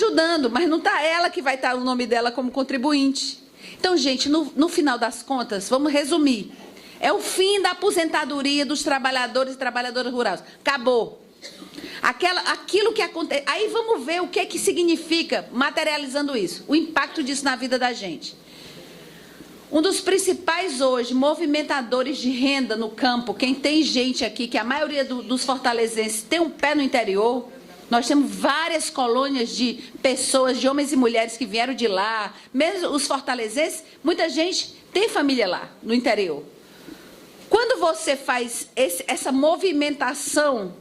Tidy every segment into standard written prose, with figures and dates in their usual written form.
estudando, mas não está ela que vai estar o nome dela como contribuinte. Então, gente, no final das contas, vamos resumir. É o fim da aposentadoria dos trabalhadores e trabalhadoras rurais. Acabou. Aquilo que acontece... Aí vamos ver o que significa, materializando isso, o impacto disso na vida da gente. Um dos principais hoje movimentadores de renda no campo, quem tem gente aqui, que a maioria dos fortalezenses tem um pé no interior, nós temos várias colônias de pessoas, de homens e mulheres que vieram de lá, mesmo os fortalezenses, muita gente tem família lá, no interior. Quando você faz essa movimentação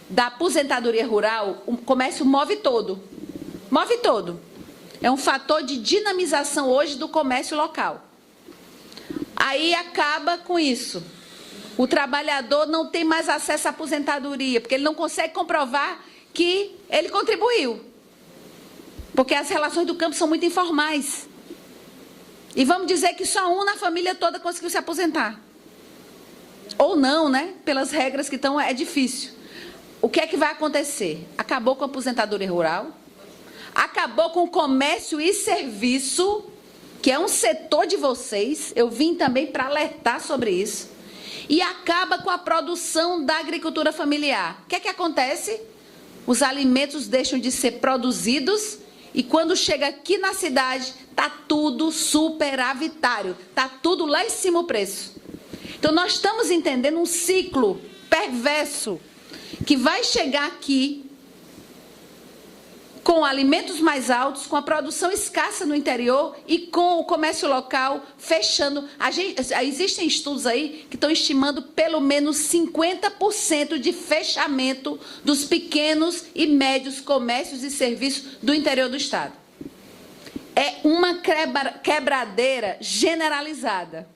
da aposentadoria rural, o comércio move todo. Move todo. É um fator de dinamização hoje do comércio local. Aí acaba com isso. O trabalhador não tem mais acesso à aposentadoria, porque ele não consegue comprovar que ele contribuiu. Porque as relações do campo são muito informais. E vamos dizer que só um na família toda conseguiu se aposentar. Ou não, né? Pelas regras que estão, é difícil. O que é que vai acontecer? Acabou com a aposentadoria rural, acabou com o comércio e serviço, que é um setor de vocês, eu vim também para alertar sobre isso, e acaba com a produção da agricultura familiar. O que é que acontece? Os alimentos deixam de ser produzidos e quando chega aqui na cidade, está tudo superavitário, está tudo lá em cima o preço. Então, nós estamos entendendo um ciclo perverso que vai chegar aqui com alimentos mais altos, com a produção escassa no interior e com o comércio local fechando. Existem estudos aí que estão estimando pelo menos 50% de fechamento dos pequenos e médios comércios e serviços do interior do estado. É uma quebradeira generalizada.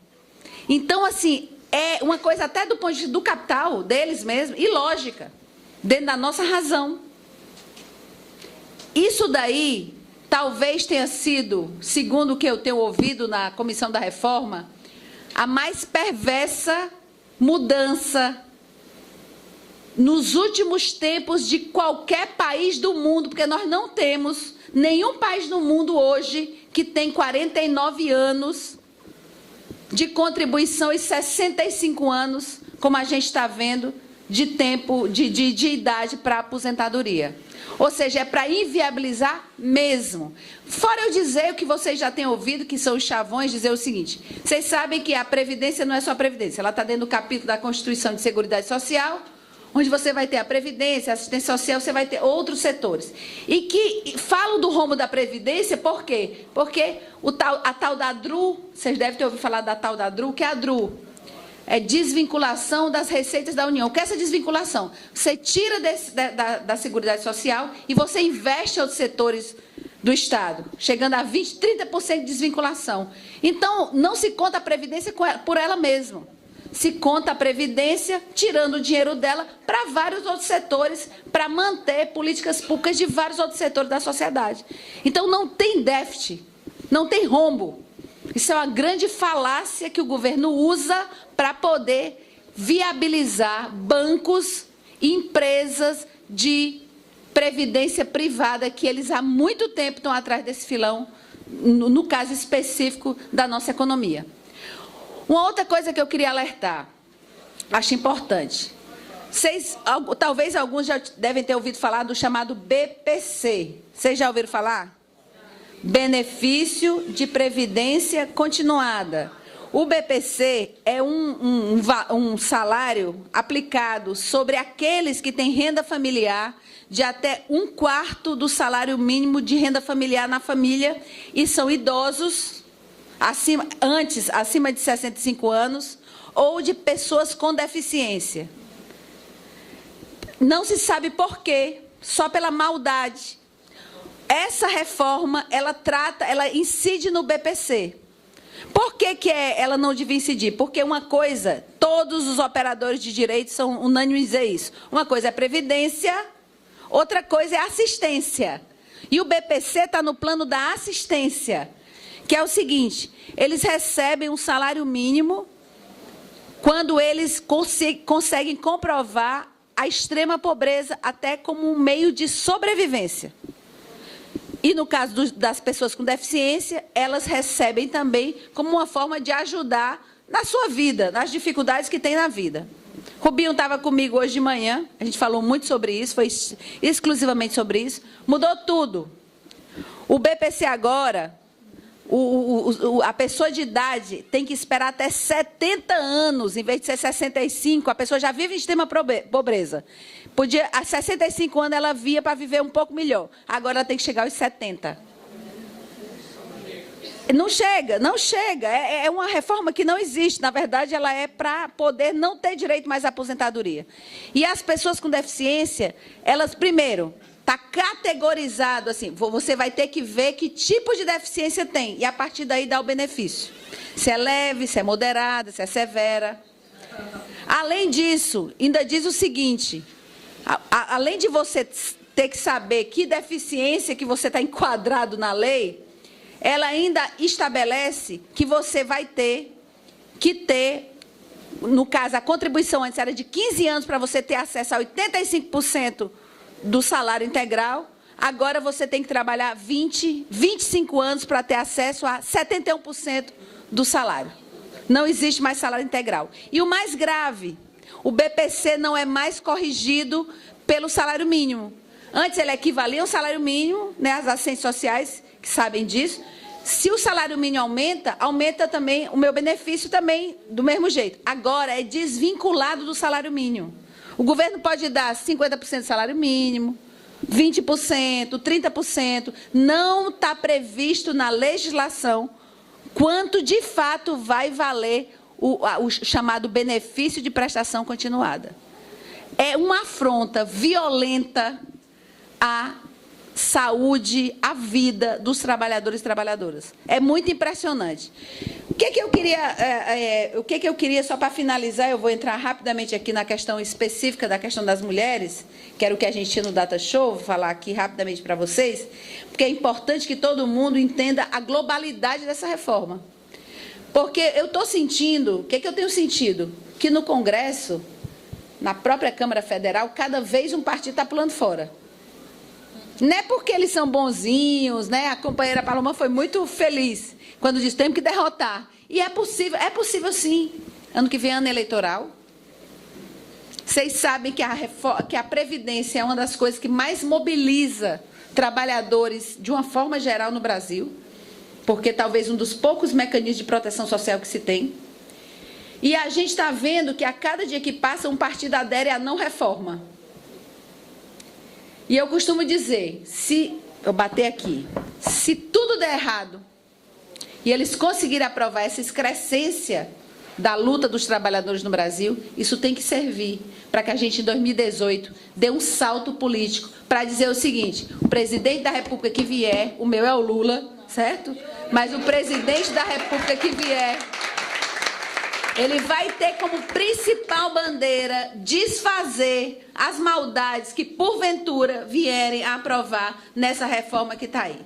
Então, assim, é uma coisa até do ponto de vista do capital deles mesmos, e lógica, dentro da nossa razão. Isso daí talvez tenha sido, segundo o que eu tenho ouvido na Comissão da Reforma, a mais perversa mudança nos últimos tempos de qualquer país do mundo, porque nós não temos nenhum país no mundo hoje que tem 49 anos de contribuição e 65 anos, como a gente está vendo, de tempo, de idade para aposentadoria. Ou seja, é para inviabilizar mesmo. Fora eu dizer o que vocês já têm ouvido, que são os chavões, dizer o seguinte: vocês sabem que a Previdência não é só a Previdência, ela está dentro do capítulo da Constituição de Seguridade Social, onde você vai ter a Previdência, a assistência social, você vai ter outros setores. E que falam do rombo da Previdência, por quê? Porque a tal da DRU, vocês devem ter ouvido falar da tal da DRU, que é a DRU. É desvinculação das receitas da União. O que é essa desvinculação? Você tira da Seguridade Social e você investe em outros setores do Estado, chegando a 20%, 30% de desvinculação. Então, não se conta a Previdência por ela mesma. Se conta a Previdência tirando o dinheiro dela para vários outros setores, para manter políticas públicas de vários outros setores da sociedade. Então, não tem déficit, não tem rombo. Isso é uma grande falácia que o governo usa para poder viabilizar bancos e empresas de previdência privada, que eles há muito tempo estão atrás desse filão, no caso específico da nossa economia. Uma outra coisa que eu queria alertar, acho importante. Talvez alguns já devem ter ouvido falar do chamado BPC. Vocês já ouviram falar? Benefício de Previdência Continuada. O BPC é um salário aplicado sobre aqueles que têm renda familiar de até 1/4 do salário mínimo de renda familiar na família e são idosos, acima de 65 anos, ou de pessoas com deficiência. Não se sabe por quê, só pela maldade. Essa reforma, ela incide no BPC. Por que ela não devia incidir? Porque uma coisa, todos os operadores de direito são unânimes em dizer isso. Uma coisa é previdência, outra coisa é assistência. E o BPC está no plano da assistência, que é o seguinte: eles recebem um salário mínimo quando eles conseguem comprovar a extrema pobreza até como um meio de sobrevivência. E no caso das pessoas com deficiência, elas recebem também como uma forma de ajudar na sua vida, nas dificuldades que tem na vida. Rubinho estava comigo hoje de manhã, a gente falou muito sobre isso, foi exclusivamente sobre isso, mudou tudo. O BPC agora, a pessoa de idade tem que esperar até 70 anos, em vez de ser 65, a pessoa já vive em extrema pobreza. Podia, a 65 anos ela via para viver um pouco melhor, agora ela tem que chegar aos 70. Não chega, não chega. É uma reforma que não existe. Na verdade, ela é para poder não ter direito mais à aposentadoria. E as pessoas com deficiência, elas, primeiro, está categorizado assim, você vai ter que ver que tipo de deficiência tem, e a partir daí dá o benefício. Se é leve, se é moderada, se é severa. Além disso, ainda diz o seguinte, além de você ter que saber que deficiência que você está enquadrado na lei, ela ainda estabelece que você vai ter que ter, no caso, a contribuição antes era de 15 anos para você ter acesso a 85% do salário integral, agora você tem que trabalhar 25 anos para ter acesso a 71% do salário. Não existe mais salário integral. E o mais grave, o BPC não é mais corrigido pelo salário mínimo. Antes ele equivalia ao salário mínimo, né, as assistentes sociais que sabem disso. Se o salário mínimo aumenta, aumenta também o meu benefício também do mesmo jeito. Agora é desvinculado do salário mínimo. O governo pode dar 50% do salário mínimo, 20%, 30%. Não está previsto na legislação quanto de fato vai valer o chamado benefício de prestação continuada. É uma afronta violenta à saúde, à vida dos trabalhadores e trabalhadoras. É muito impressionante. O que eu queria, só para finalizar, eu vou entrar rapidamente aqui na questão específica da questão das mulheres, que era o que a gente tinha no Data Show, vou falar aqui rapidamente para vocês, porque é importante que todo mundo entenda a globalidade dessa reforma. Porque eu estou sentindo, o que eu tenho sentido? Que no Congresso, na própria Câmara Federal, cada vez um partido está pulando fora. Não é porque eles são bonzinhos, né? A companheira Paloma foi muito feliz quando disse, temos que derrotar. E é possível sim. Ano que vem é ano eleitoral. Vocês sabem que a Previdência é uma das coisas que mais mobiliza trabalhadores de uma forma geral no Brasil, porque talvez um dos poucos mecanismos de proteção social que se tem. E a gente está vendo que a cada dia que passa, um partido adere à não reforma. E eu costumo dizer, eu bater aqui, se tudo der errado e eles conseguirem aprovar essa excrescência da luta dos trabalhadores no Brasil, isso tem que servir para que a gente, em 2018, dê um salto político para dizer o seguinte, o presidente da República que vier, o meu é o Lula, certo? Mas o presidente da República que vier, ele vai ter como principal bandeira desfazer as maldades que, porventura, vierem a aprovar nessa reforma que está aí.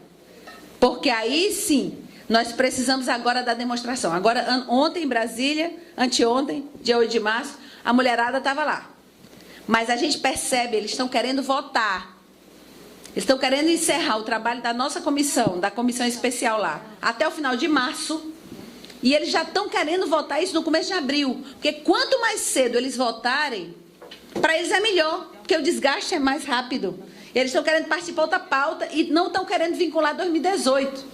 Porque aí, sim, nós precisamos agora da demonstração. Agora, ontem em Brasília, anteontem, dia 8 de março, a mulherada estava lá. Mas a gente percebe, eles estão querendo votar. Eles estão querendo encerrar o trabalho da nossa comissão, da comissão especial lá, até o final de março. E eles já estão querendo votar isso no começo de abril. Porque quanto mais cedo eles votarem, para eles é melhor, porque o desgaste é mais rápido. Eles estão querendo partir para outra pauta e não estão querendo vincular 2018.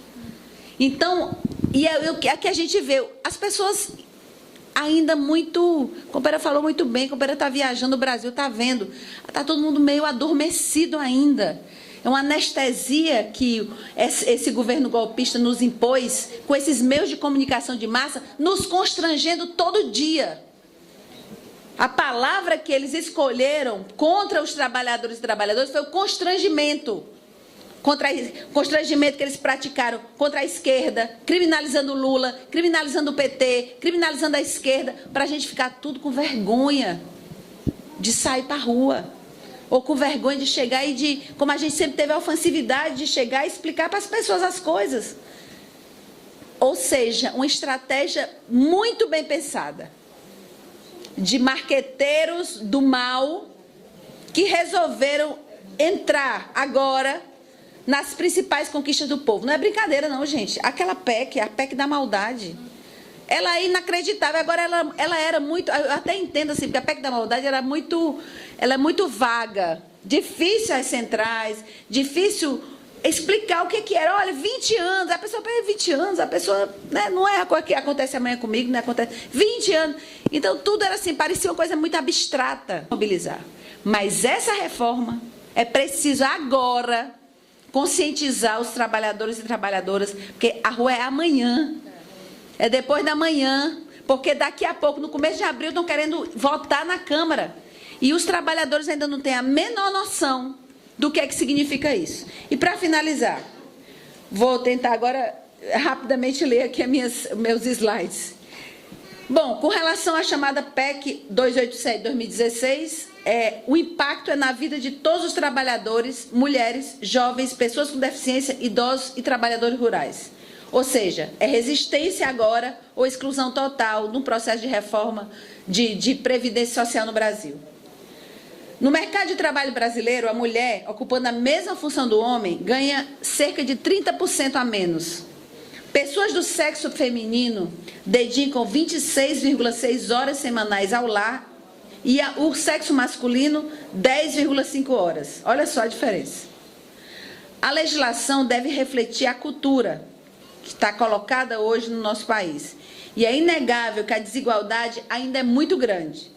Então, aqui a gente vê, as pessoas ainda muito... A companheira falou muito bem, a companheira está viajando, o Brasil está vendo. Está todo mundo meio adormecido ainda. É uma anestesia que esse governo golpista nos impôs, com esses meios de comunicação de massa, nos constrangendo todo dia. A palavra que eles escolheram contra os trabalhadores e trabalhadoras foi o constrangimento. Constrangimento que eles praticaram contra a esquerda, criminalizando o Lula, criminalizando o PT, criminalizando a esquerda, para a gente ficar tudo com vergonha de sair para a rua. Ou com vergonha de chegar e como a gente sempre teve a ofensividade de chegar e explicar para as pessoas as coisas. Ou seja, uma estratégia muito bem pensada de marqueteiros do mal que resolveram entrar agora nas principais conquistas do povo. Não é brincadeira, não, gente. Aquela PEC, a PEC da maldade, ela é inacreditável. Agora, ela era muito... Eu até entendo, assim, porque a PEC da maldade ela é muito vaga, difícil as centrais, difícil explicar o que era. Olha, 20 anos, a pessoa perde 20 anos, a pessoa... Né, não é a coisa que acontece amanhã comigo, não acontece... 20 anos. Então, tudo era assim, parecia uma coisa muito abstrata. Mobilizar. Mas essa reforma é preciso agora conscientizar os trabalhadores e trabalhadoras, porque a rua é amanhã, é depois da manhã, porque daqui a pouco, no começo de abril, estão querendo votar na Câmara. E os trabalhadores ainda não têm a menor noção do que é que significa isso. E para finalizar, vou tentar agora rapidamente ler aqui meus slides. Bom, com relação à chamada PEC 287/2016, o impacto é na vida de todos os trabalhadores, mulheres, jovens, pessoas com deficiência, idosos e trabalhadores rurais. Ou seja, é resistência agora ou exclusão total no processo de reforma de previdência social no Brasil. No mercado de trabalho brasileiro, a mulher, ocupando a mesma função do homem, ganha cerca de 30% a menos. Pessoas do sexo feminino dedicam 26,6 horas semanais ao lar e o sexo masculino 10,5 horas. Olha só a diferença. A legislação deve refletir a cultura que está colocada hoje no nosso país. E é inegável que a desigualdade ainda é muito grande.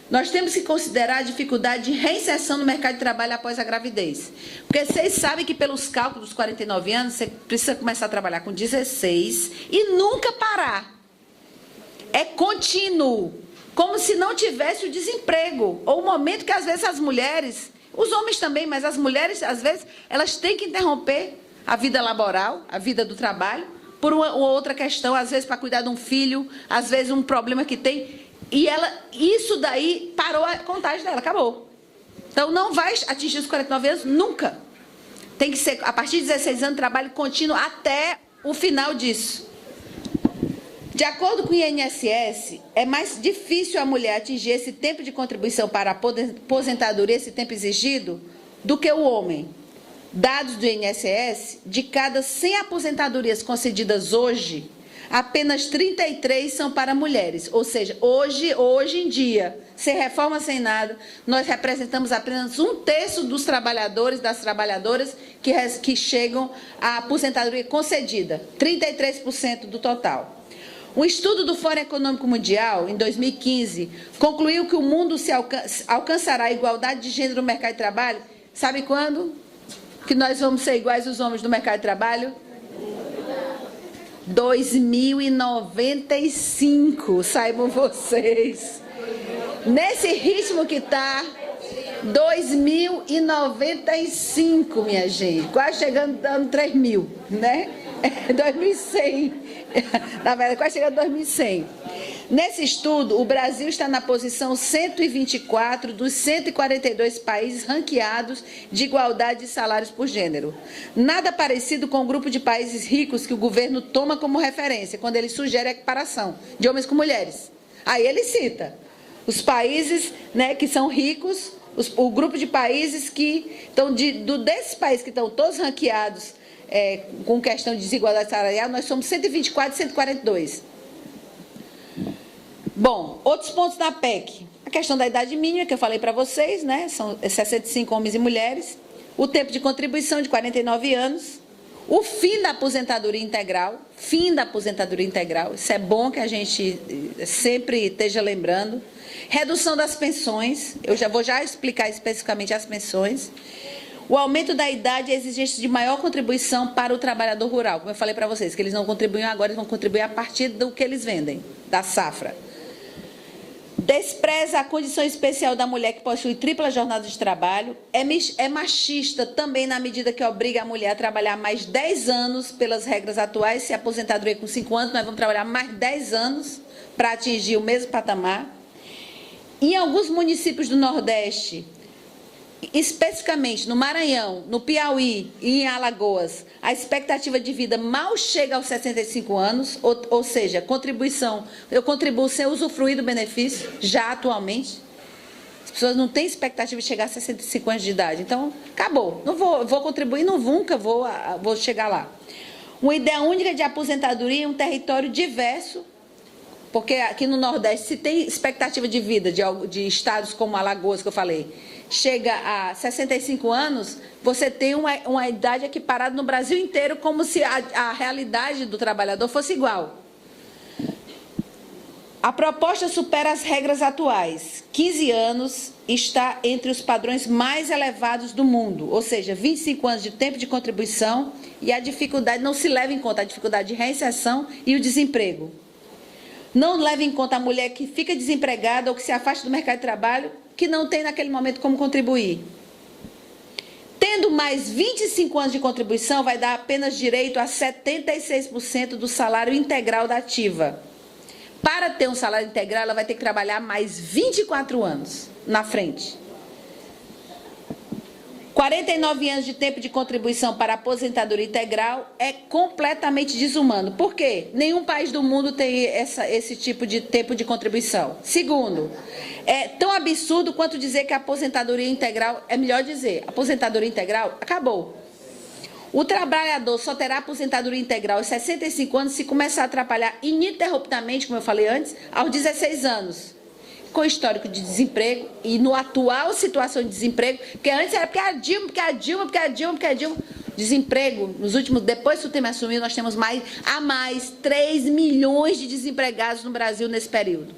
Nós temos que considerar a dificuldade de reinserção no mercado de trabalho após a gravidez. Porque vocês sabem que pelos cálculos dos 49 anos, você precisa começar a trabalhar com 16 e nunca parar. É contínuo, como se não tivesse o desemprego. Ou o momento que, às vezes, as mulheres, os homens também, mas as mulheres, às vezes, elas têm que interromper a vida laboral, a vida do trabalho, por uma ou outra questão, às vezes para cuidar de um filho, às vezes um problema que tem... E isso daí parou a contagem dela, acabou. Então, não vai atingir os 49 anos nunca. Tem que ser, a partir de 16 anos, trabalho contínuo até o final disso. De acordo com o INSS, é mais difícil a mulher atingir esse tempo de contribuição para a aposentadoria, esse tempo exigido, do que o homem. Dados do INSS, de cada 100 aposentadorias concedidas hoje, apenas 33 são para mulheres. Ou seja, hoje em dia, sem reforma, sem nada, nós representamos apenas 1/3 dos trabalhadores, das trabalhadoras que chegam à aposentadoria concedida. 33% do total. Um estudo do Fórum Econômico Mundial, em 2015, concluiu que o mundo alcançará a igualdade de gênero no mercado de trabalho. Sabe quando? Que nós vamos ser iguais aos homens no mercado de trabalho? 2095, saibam vocês. Nesse ritmo que está, 2095, minha gente. Quase chegando dando 3.000, né? 2100. Na verdade, quase chegando a 2100. Nesse estudo, o Brasil está na posição 124 dos 142 países ranqueados de igualdade de salários por gênero. Nada parecido com o grupo de países ricos que o governo toma como referência, quando ele sugere a equiparação de homens com mulheres. Aí ele cita os países, né, que são ricos, o grupo de países que estão, desses países que estão todos ranqueados com questão de desigualdade salarial, nós somos 124 e 142. Bom, outros pontos da PEC. A questão da idade mínima, que eu falei para vocês, né? São 65 homens e mulheres. O tempo de contribuição de 49 anos. O fim da aposentadoria integral. Fim da aposentadoria integral. Isso é bom que a gente sempre esteja lembrando. Redução das pensões. Eu vou explicar especificamente as pensões. O aumento da idade e a exigência de maior contribuição para o trabalhador rural. Como eu falei para vocês, que eles não contribuem agora, eles vão contribuir a partir do que eles vendem, da safra. Despreza a condição especial da mulher que possui tripla jornada de trabalho. É machista também na medida que obriga a mulher a trabalhar mais 10 anos pelas regras atuais. Se aposentadoria com 5 anos, nós vamos trabalhar mais 10 anos para atingir o mesmo patamar. Em alguns municípios do Nordeste, especificamente no Maranhão, no Piauí e em Alagoas, a expectativa de vida mal chega aos 65 anos, ou seja, eu contribuo sem usufruir do benefício, já atualmente. As pessoas não têm expectativa de chegar a 65 anos de idade. Então, acabou. Não vou contribuir, nunca vou chegar lá. Uma ideia única de aposentadoria em um território diverso, porque aqui no Nordeste, se tem expectativa de vida de estados como Alagoas, que eu falei, chega a 65 anos, você tem uma idade equiparada no Brasil inteiro, como se a realidade do trabalhador fosse igual. A proposta supera as regras atuais. 15 anos está entre os padrões mais elevados do mundo, ou seja, 25 anos de tempo de contribuição, e a dificuldade, não se leva em conta a dificuldade de reinserção e o desemprego. Não leva em conta a mulher que fica desempregada ou que se afasta do mercado de trabalho, que não tem naquele momento como contribuir. Tendo mais 25 anos de contribuição, vai dar apenas direito a 76% do salário integral da ativa. Para ter um salário integral, ela vai ter que trabalhar mais 24 anos na frente. 49 anos de tempo de contribuição para a aposentadoria integral é completamente desumano. Por quê? Nenhum país do mundo tem esse tipo de tempo de contribuição. Segundo, é tão absurdo quanto dizer que a aposentadoria integral, é melhor dizer, aposentadoria integral acabou. O trabalhador só terá aposentadoria integral aos 65 anos se começar a trabalhar ininterruptamente, como eu falei antes, aos 16 anos. Com histórico de desemprego e no atual situação de desemprego, porque antes era porque a Dilma. Desemprego, nos últimos, depois que o Temer assumiu, nós temos mais 3 milhões de desempregados no Brasil nesse período.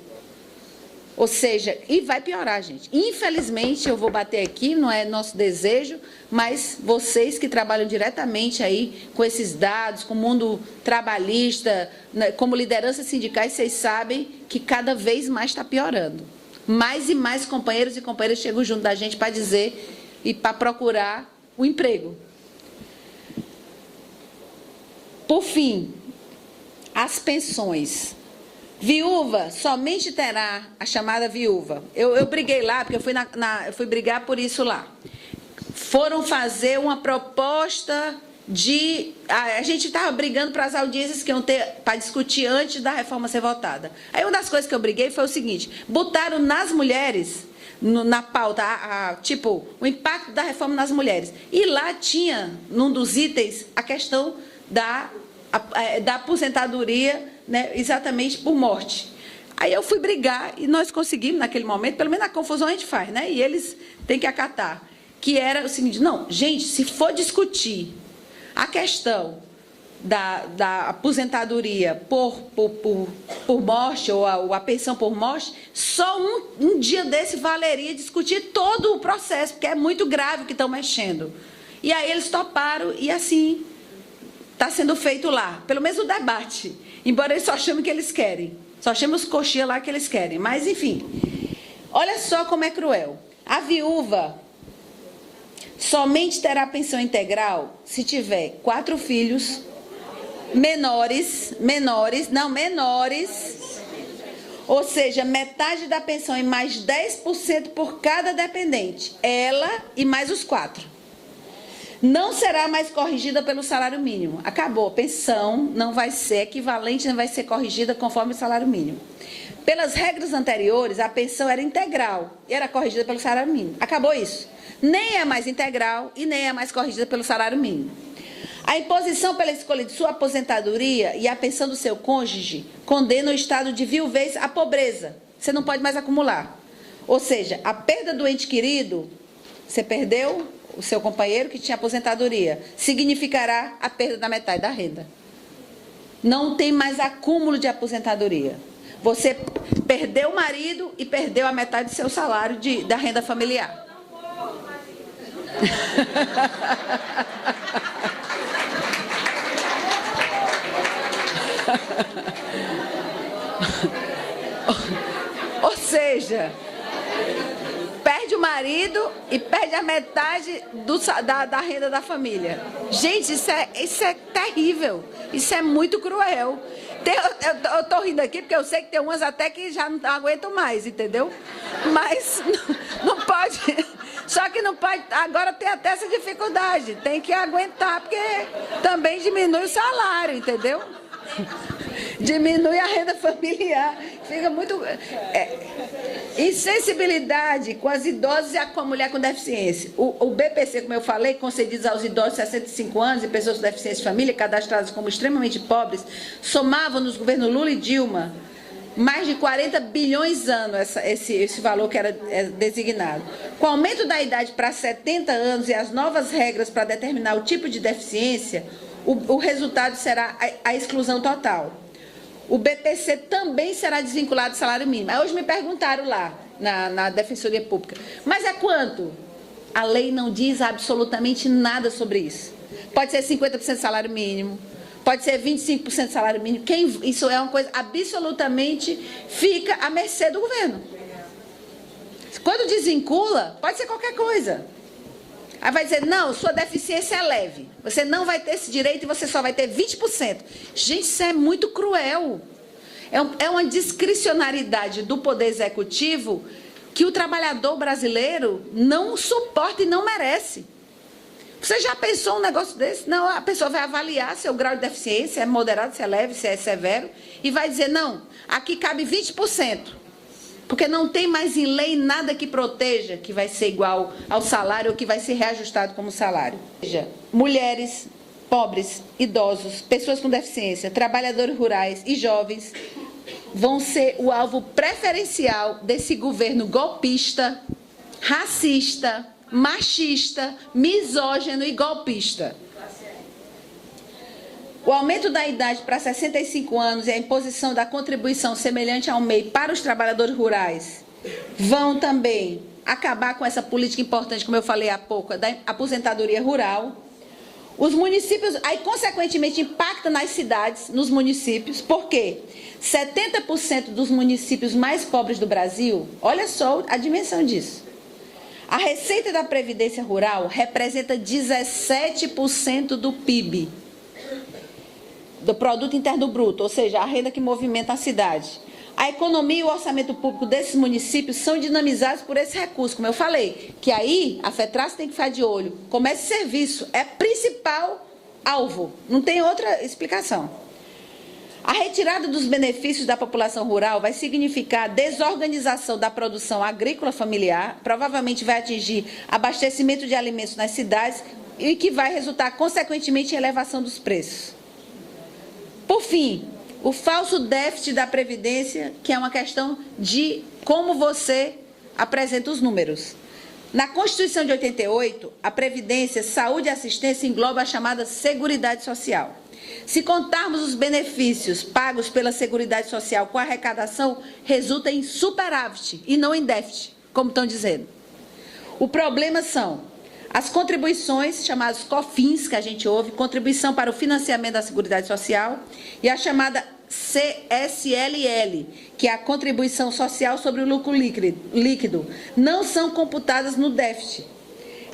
Ou seja, e vai piorar, gente. Infelizmente, eu vou bater aqui, não é nosso desejo, mas vocês que trabalham diretamente aí com esses dados, com o mundo trabalhista, né, como lideranças sindicais, vocês sabem que cada vez mais está piorando. Mais e mais companheiros e companheiras chegam junto da gente para dizer e para procurar o emprego. Por fim, as pensões. Viúva somente terá a chamada viúva. Eu briguei lá, porque eu fui brigar por isso lá. Foram fazer uma proposta de... A gente estava brigando para as audiências que iam ter para discutir antes da reforma ser votada. Aí uma das coisas que eu briguei foi o seguinte: botaram nas mulheres, na pauta, tipo, o impacto da reforma nas mulheres. E lá tinha, num dos itens, a questão da aposentadoria, né, exatamente por morte. Aí eu fui brigar e nós conseguimos, naquele momento, pelo menos a confusão a gente faz, né? E eles têm que acatar. Que era o seguinte: não, gente, se for discutir a questão da aposentadoria por morte ou a pensão por morte, só um dia desse valeria discutir todo o processo, porque é muito grave o que estão mexendo. E aí eles toparam e assim está sendo feito lá, pelo menos o debate, embora eles só chamem o que eles querem, só chamem os coxinhas lá que eles querem, mas enfim, olha só como é cruel. A viúva somente terá pensão integral se tiver 4 filhos menores, ou seja, metade da pensão e mais 10% por cada dependente, ela e mais os 4. Não será mais corrigida pelo salário mínimo. Acabou. A pensão não vai ser equivalente, não vai ser corrigida conforme o salário mínimo. Pelas regras anteriores, a pensão era integral e era corrigida pelo salário mínimo. Acabou isso. Nem é mais integral e nem é mais corrigida pelo salário mínimo. A imposição pela escolha de sua aposentadoria e a pensão do seu cônjuge condena o estado de viuvez à pobreza. Você não pode mais acumular. Ou seja, a perda do ente querido, você perdeu o seu companheiro que tinha aposentadoria, significará a perda da metade da renda. Não tem mais acúmulo de aposentadoria. Você perdeu o marido e perdeu a metade do seu salário da renda familiar. Ou seja, perde o marido e perde a metade da renda da família. Gente, isso é terrível. Isso é muito cruel. Eu estou rindo aqui porque eu sei que tem umas até que já não aguentam mais, entendeu? Mas não pode... Só que não pode... Agora tem até essa dificuldade. Tem que aguentar porque também diminui o salário, entendeu? Diminui a renda familiar. Fica muito... insensibilidade com as idosas e com a mulher com deficiência. O BPC, como eu falei, concedidos aos idosos de 65 anos e pessoas com deficiência de família, cadastradas como extremamente pobres, somavam nos governos Lula e Dilma mais de 40 bilhões ano esse valor que era designado. Com o aumento da idade para 70 anos e as novas regras para determinar o tipo de deficiência, o resultado será a exclusão total. O BPC também será desvinculado do salário mínimo. Aí hoje me perguntaram lá, na Defensoria Pública, mas é quanto? A lei não diz absolutamente nada sobre isso. Pode ser 50% do salário mínimo, pode ser 25% do salário mínimo. Isso é uma coisa absolutamente fica à mercê do governo. Quando desvincula, pode ser qualquer coisa. Aí vai dizer, não, sua deficiência é leve. Você não vai ter esse direito e você só vai ter 20%. Gente, isso é muito cruel. É uma discricionariedade do Poder Executivo que o trabalhador brasileiro não suporta e não merece. Você já pensou um negócio desse? Não, a pessoa vai avaliar seu grau de deficiência, se é moderado, se é leve, se é severo, e vai dizer, não, aqui cabe 20%. Porque não tem mais em lei nada que proteja que vai ser igual ao salário ou que vai ser reajustado como salário. Ou seja, mulheres, pobres, idosos, pessoas com deficiência, trabalhadores rurais e jovens vão ser o alvo preferencial desse governo golpista, racista, machista, misógino e golpista. O aumento da idade para 65 anos e a imposição da contribuição semelhante ao MEI para os trabalhadores rurais vão também acabar com essa política importante, como eu falei há pouco, da aposentadoria rural. Os municípios, aí consequentemente impacta nas cidades, nos municípios, porque 70% dos municípios mais pobres do Brasil, olha só a dimensão disso. A receita da Previdência Rural representa 17% do PIB. Do Produto Interno Bruto, ou seja, a renda que movimenta a cidade. A economia e o orçamento público desses municípios são dinamizados por esse recurso, como eu falei, que aí a FETRAS tem que ficar de olho. Comércio e serviço é principal alvo, não tem outra explicação. A retirada dos benefícios da população rural vai significar a desorganização da produção agrícola familiar, provavelmente vai atingir abastecimento de alimentos nas cidades e que vai resultar, consequentemente, em elevação dos preços. Por fim, o falso déficit da Previdência, que é uma questão de como você apresenta os números. Na Constituição de 88, a Previdência, Saúde e Assistência engloba a chamada Seguridade Social. Se contarmos os benefícios pagos pela Seguridade Social com a arrecadação, resulta em superávit e não em déficit, como estão dizendo. O problema são as contribuições, chamadas COFINS, que a gente ouve, Contribuição para o Financiamento da Seguridade Social, e a chamada CSLL, que é a Contribuição Social sobre o Lucro Líquido, não são computadas no déficit.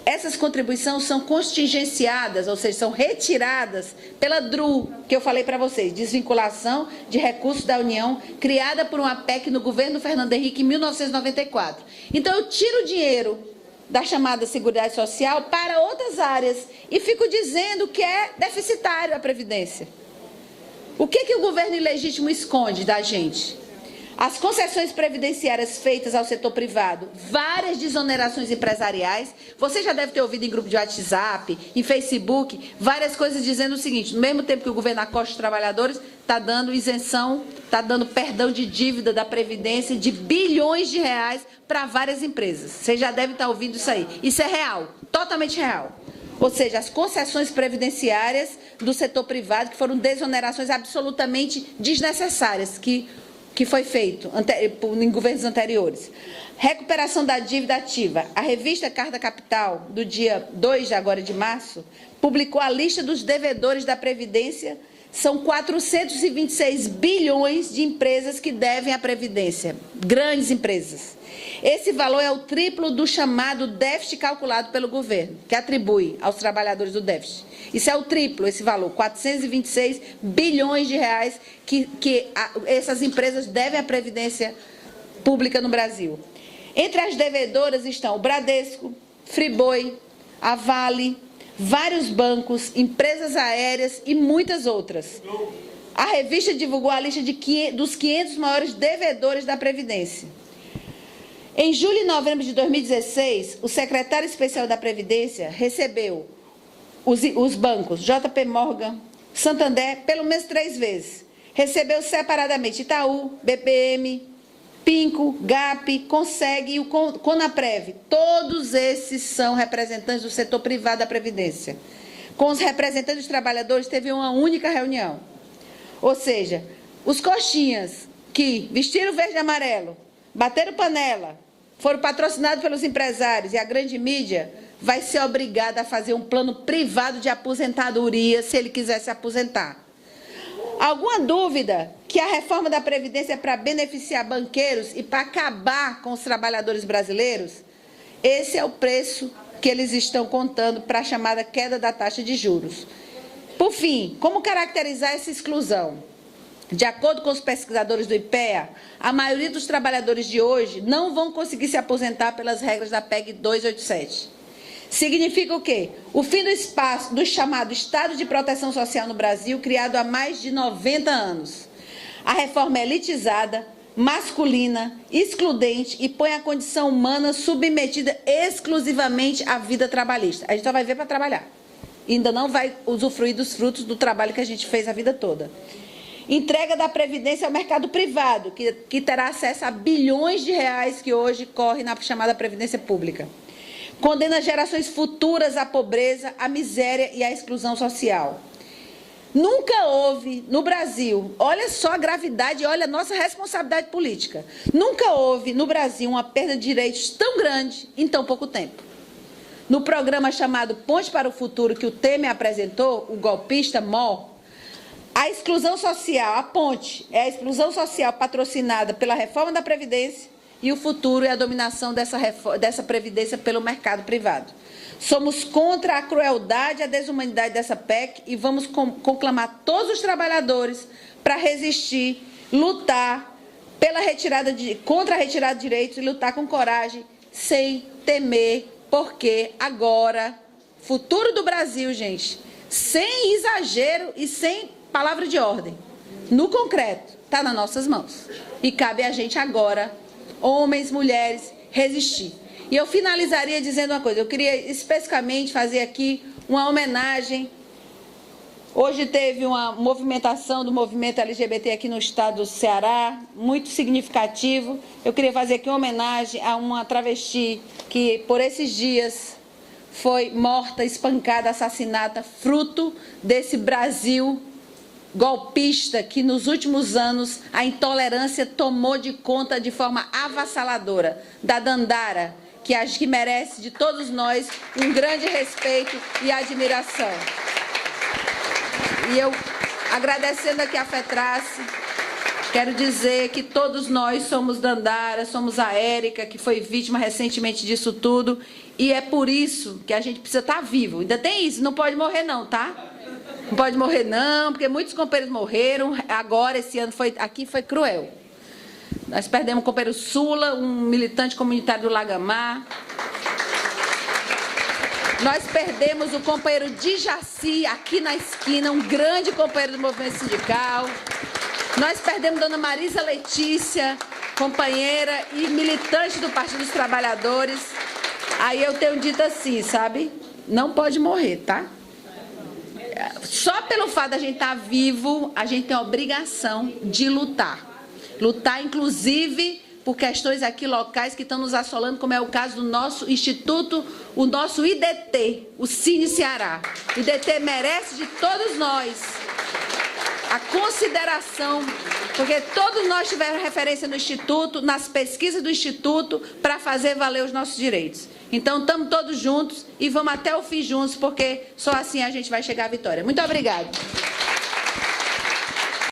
Essas contribuições são contingenciadas, ou seja, são retiradas pela DRU, que eu falei para vocês, Desvinculação de Recursos da União, criada por uma PEC no governo Fernando Henrique em 1994. Então, eu tiro o dinheiro da chamada Seguridade Social para outras áreas e fico dizendo que é deficitário a Previdência. O que o governo ilegítimo esconde da gente? As concessões previdenciárias feitas ao setor privado, várias desonerações empresariais, você já deve ter ouvido em grupo de WhatsApp, em Facebook, várias coisas dizendo o seguinte, no mesmo tempo que o governo acosta os trabalhadores, está dando isenção, está dando perdão de dívida da Previdência de bilhões de reais para várias empresas. Você já deve estar ouvindo isso aí. Isso é real, totalmente real. Ou seja, as concessões previdenciárias do setor privado, que foram desonerações absolutamente desnecessárias, que foi feito em governos anteriores. Recuperação da dívida ativa. A revista Carta Capital, do dia 2 de março, publicou a lista dos devedores da Previdência. São 426 bilhões de empresas que devem à Previdência, grandes empresas. Esse valor é o triplo do chamado déficit calculado pelo governo, que atribui aos trabalhadores do déficit. Isso é o triplo, esse valor, 426 bilhões de reais que essas empresas devem à Previdência Pública no Brasil. Entre as devedoras estão o Bradesco, Friboi, a Vale, vários bancos, empresas aéreas e muitas outras. a revista divulgou a lista dos 500 maiores devedores da Previdência. Em julho e novembro de 2016, o secretário especial da Previdência recebeu os bancos JP Morgan, Santander, pelo menos 3 vezes. Recebeu separadamente Itaú, BPM, Pinco, GAP, Conseg e o Conaprev. Todos esses são representantes do setor privado da Previdência. Com os representantes dos trabalhadores, teve uma única reunião. Ou seja, os coxinhas que vestiram verde e amarelo, bateram panela, foram patrocinados pelos empresários e a grande mídia, vai ser obrigado a fazer um plano privado de aposentadoria se ele quiser se aposentar. Alguma dúvida que a reforma da Previdência é para beneficiar banqueiros e para acabar com os trabalhadores brasileiros? Esse é o preço que eles estão contando para a chamada queda da taxa de juros. Por fim, como caracterizar essa exclusão? De acordo com os pesquisadores do IPEA, a maioria dos trabalhadores de hoje não vão conseguir se aposentar pelas regras da PEC 287. Significa o quê? O fim do espaço do chamado Estado de Proteção Social no Brasil, criado há mais de 90 anos. A reforma é elitizada, masculina, excludente e põe a condição humana submetida exclusivamente à vida trabalhista. A gente só vai ver para trabalhar. Ainda não vai usufruir dos frutos do trabalho que a gente fez a vida toda. Entrega da Previdência ao mercado privado, que terá acesso a bilhões de reais que hoje corre na chamada Previdência Pública. Condena gerações futuras à pobreza, à miséria e à exclusão social. Nunca houve no Brasil, olha só a gravidade, olha a nossa responsabilidade política, nunca houve no Brasil uma perda de direitos tão grande em tão pouco tempo. No programa chamado Ponte para o Futuro, que o Temer apresentou, o golpista MOL, a exclusão social, a ponte, é a exclusão social patrocinada pela reforma da Previdência e o futuro é a dominação dessa Previdência pelo mercado privado. Somos contra a crueldade e a desumanidade dessa PEC e vamos conclamar todos os trabalhadores para resistir, lutar contra a retirada de direitos e lutar com coragem, sem temer, porque agora, futuro do Brasil, gente, sem exagero e sem palavra de ordem, no concreto, está nas nossas mãos. E cabe a gente agora, homens, mulheres, resistir. E eu finalizaria dizendo uma coisa, eu queria especificamente fazer aqui uma homenagem. Hoje teve uma movimentação do movimento LGBT aqui no estado do Ceará, muito significativo. Eu queria fazer aqui uma homenagem a uma travesti que, por esses dias, foi morta, espancada, assassinada, fruto desse Brasil golpista que nos últimos anos a intolerância tomou de conta de forma avassaladora. Da Dandara, que acho que merece de todos nós um grande respeito e admiração. E eu, agradecendo aqui a FETRACE, quero dizer que todos nós somos Dandara, somos a Érica, que foi vítima recentemente disso tudo, e é por isso que a gente precisa estar vivo. Ainda tem isso, não pode morrer não, tá? Não pode morrer não, porque muitos companheiros morreram, agora esse ano aqui foi cruel. Nós perdemos o companheiro Sula, um militante comunitário do Lagamar. Nós perdemos o companheiro Dijaci, aqui na esquina, um grande companheiro do movimento sindical. Nós perdemos Dona Marisa Letícia, companheira e militante do Partido dos Trabalhadores. Aí eu tenho dito assim, sabe? Não pode morrer, tá? Só pelo fato de a gente estar vivo, a gente tem a obrigação de lutar. Lutar, inclusive, por questões aqui locais que estão nos assolando, como é o caso do nosso instituto, o nosso IDT, o Cine Ceará. O IDT merece de todos nós a consideração, porque todos nós tivemos referência no Instituto, nas pesquisas do Instituto, para fazer valer os nossos direitos. Então, estamos todos juntos e vamos até o fim juntos, porque só assim a gente vai chegar à vitória. Muito obrigada.